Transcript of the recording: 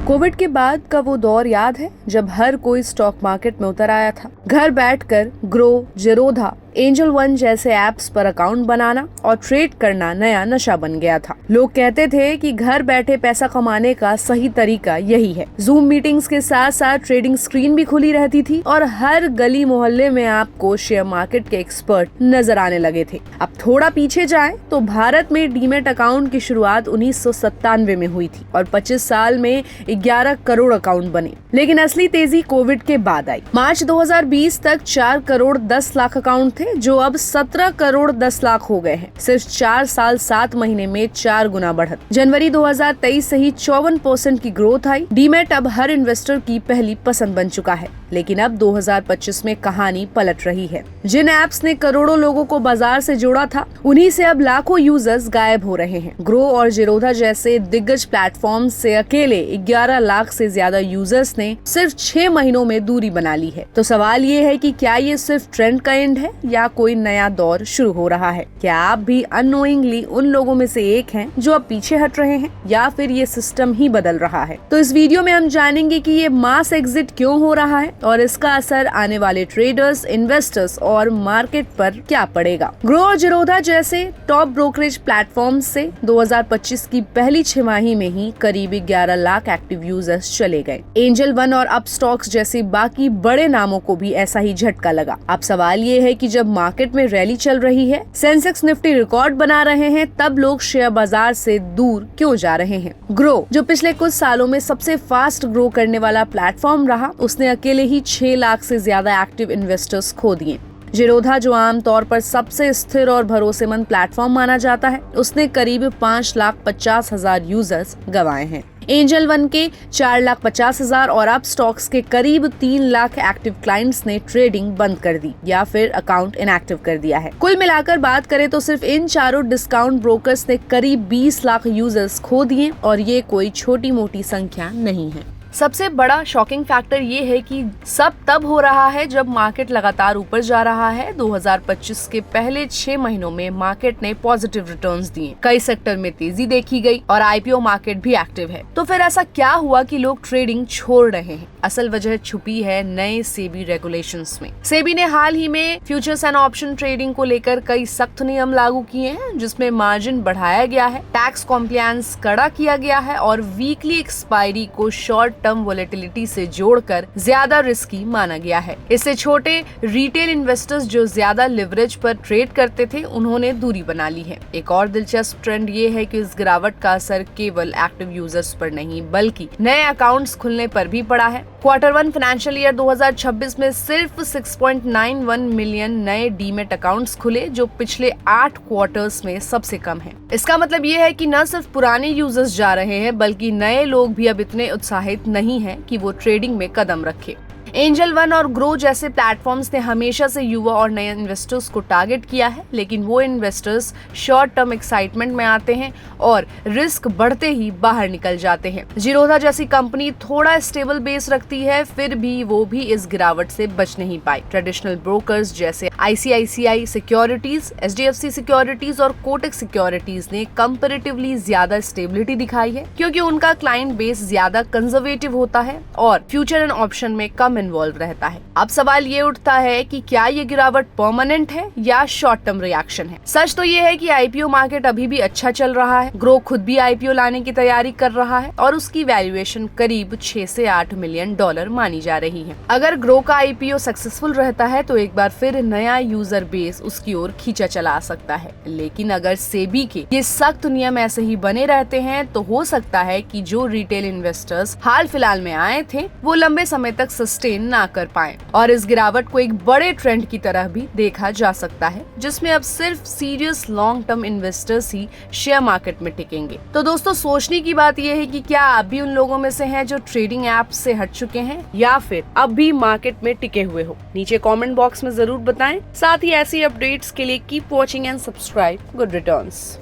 Covid के बाद का वो दौर याद है जब हर कोई स्टॉक मार्केट में उतर आया था। घर बैठकर ग्रो, जेरोधा, एंजल वन जैसे ऐप्स पर अकाउंट बनाना और ट्रेड करना नया नशा बन गया था। लोग कहते थे कि घर बैठे पैसा कमाने का सही तरीका यही है। जूम मीटिंग्स के साथ साथ ट्रेडिंग स्क्रीन भी खुली रहती थी और हर गली मोहल्ले में आपको शेयर मार्केट के एक्सपर्ट नजर आने लगे थे। अब थोड़ा पीछे जाएं तो भारत में डीमैट अकाउंट की शुरुआत 1997 में हुई थी और 25 साल में 11 करोड़ अकाउंट बने। लेकिन असली तेजी कोविड के बाद आई। मार्च 2020 तक 4 करोड़ 10 लाख अकाउंट थे जो अब 17 करोड़ 10 लाख हो गए हैं। सिर्फ 4 साल 7 महीने में 4 गुना बढ़त। जनवरी 2023 से ही 54% की ग्रोथ आई। डीमैट अब हर इन्वेस्टर की पहली पसंद बन चुका है। लेकिन अब 2025 में कहानी पलट रही है। जिन ऐप्स ने करोड़ों लोगों को बाजार से जोड़ा था, उन्हीं से अब लाखों यूजर्स गायब हो रहे हैं। ग्रो और जेरोधा जैसे दिग्गज प्लेटफॉर्म से अकेले 11 लाख से ज्यादा यूजर्स ने सिर्फ 6 महीनों में दूरी बना ली है। तो सवाल ये है कि क्या ये सिर्फ ट्रेंड का एंड है या कोई नया दौर शुरू हो रहा है? क्या आप भी अननोइंगली उन लोगों में से एक हैं जो अब पीछे हट रहे हैं, या फिर ये सिस्टम ही बदल रहा है? तो इस वीडियो में हम जानेंगे कि ये मास एग्जिट क्यों हो रहा है और इसका असर आने वाले ट्रेडर्स, इन्वेस्टर्स और मार्केट पर क्या पड़ेगा। ग्रो और जेरोधा जैसे टॉप ब्रोकरेज प्लेटफॉर्म से 2025 की पहली छमाही में ही करीब 11 लाख एक्टिव यूजर्स चले गए। एंजल वन और अपस्टॉक्स जैसे बाकी बड़े नामों को भी ऐसा ही झटका लगा। अब सवाल ये है कि जब मार्केट में रैली चल रही है, सेंसेक्स निफ्टी रिकॉर्ड बना रहे हैं, तब लोग शेयर बाजार से दूर क्यों जा रहे हैं? ग्रो, जो पिछले कुछ सालों में सबसे फास्ट ग्रो करने वाला प्लेटफॉर्म रहा, उसने अकेले ही 6 लाख से ज्यादा एक्टिव इन्वेस्टर्स खो दिए। जेरोधा, जो आमतौर पर सबसे स्थिर और भरोसेमंद प्लेटफॉर्म माना जाता है, उसने करीब 5,50,000 यूजर्स गंवाए हैं। एंजल वन के 4,50,000 और अपस्टॉक्स के करीब 3 लाख एक्टिव क्लाइंट्स ने ट्रेडिंग बंद कर दी या फिर अकाउंट इनएक्टिव कर दिया है। कुल मिलाकर बात करें तो सिर्फ इन चारों डिस्काउंट ब्रोकर्स ने करीब 20 लाख यूजर्स खो दिए और ये कोई छोटी मोटी संख्या नहीं है। सबसे बड़ा शॉकिंग फैक्टर ये है कि सब तब हो रहा है जब मार्केट लगातार ऊपर जा रहा है। 2025 के पहले 6 महीनों में मार्केट ने पॉजिटिव रिटर्न्स दिए, कई सेक्टर में तेजी देखी गई और आईपीओ मार्केट भी एक्टिव है। तो फिर ऐसा क्या हुआ कि लोग ट्रेडिंग छोड़ रहे हैं? असल वजह छुपी है नए सेबी रेगुलेशंस में। सेबी ने हाल ही में फ्यूचर्स एंड ऑप्शन ट्रेडिंग को लेकर कई सख्त नियम लागू किए हैं, जिसमें मार्जिन बढ़ाया गया है, टैक्स कॉम्प्लायंस कड़ा किया गया है और वीकली एक्सपायरी को शॉर्ट टर्म वोलेटिलिटी से जोड़कर ज्यादा रिस्की माना गया है। इससे छोटे रिटेल इन्वेस्टर्स जो ज्यादा लिवरेज पर ट्रेड करते थे, उन्होंने दूरी बना ली है। एक और दिलचस्प ट्रेंड ये है कि इस गिरावट का असर केवल एक्टिव यूजर्स पर नहीं बल्कि नए अकाउंट्स खुलने पर भी पड़ा है। Q1 फाइनेंशियल ईयर 2026 में सिर्फ 6.91 मिलियन नए डीमैट अकाउंट्स खुले, जो पिछले 8 क्वार्टर्स में सबसे कम है। इसका मतलब ये है कि न सिर्फ पुराने यूजर्स जा रहे हैं बल्कि नए लोग भी अब इतने उत्साहित नहीं है कि वो ट्रेडिंग में कदम रखे। एंजल वन और ग्रो जैसे प्लेटफॉर्म्स ने हमेशा से युवा और नए इन्वेस्टर्स को टारगेट किया है, लेकिन वो इन्वेस्टर्स शॉर्ट टर्म एक्साइटमेंट में आते हैं और रिस्क बढ़ते ही बाहर निकल जाते हैं। जेरोधा जैसी कंपनी थोड़ा स्टेबल बेस रखती है, फिर भी वो भी इस गिरावट से बच नहीं पाई। ट्रेडिशनल ब्रोकर्स जैसे ICICI सिक्योरिटीज, HDFC सिक्योरिटीज और कोटक सिक्योरिटीज ने कंपैरेटिवली ज्यादा स्टेबिलिटी दिखाई है, क्योंकि उनका क्लाइंट बेस ज्यादा कंजर्वेटिव होता है और फ्यूचर एंड ऑप्शन में कम इन्वॉल्व रहता है। अब सवाल ये उठता है कि क्या ये गिरावट परमानेंट है या शॉर्ट टर्म रिएक्शन है? सच तो ये है कि आईपीओ मार्केट अभी भी अच्छा चल रहा है। ग्रो खुद भी आईपीओ लाने की तैयारी कर रहा है और उसकी वैल्यूएशन करीब 6 से 8 मिलियन डॉलर मानी जा रही है। अगर ग्रो का आईपीओ सक्सेसफुल रहता है तो एक बार फिर नया यूजर बेस उसकी ओर खींचा चला सकता है। लेकिन अगर सेबी के ये सख्त नियम ऐसे ही बने रहते हैं तो हो सकता है कि जो रिटेल इन्वेस्टर्स हाल फिलहाल में आए थे, वो लंबे समय तक सस्टेन ना कर पाए और इस गिरावट को एक बड़े ट्रेंड की तरह भी देखा जा सकता है, जिसमें अब सिर्फ सीरियस लॉन्ग टर्म इन्वेस्टर्स ही शेयर मार्केट में टिकेंगे। तो दोस्तों, सोचने की बात यह है कि क्या आप भी उन लोगों में से हैं जो ट्रेडिंग ऐप से हट चुके हैं या फिर अब भी मार्केट में टिके हुए हो? नीचे कमेंट बॉक्स में जरूर बताएं। साथ ही ऐसी अपडेट्स के लिए keep watching and subscribe. Good returns.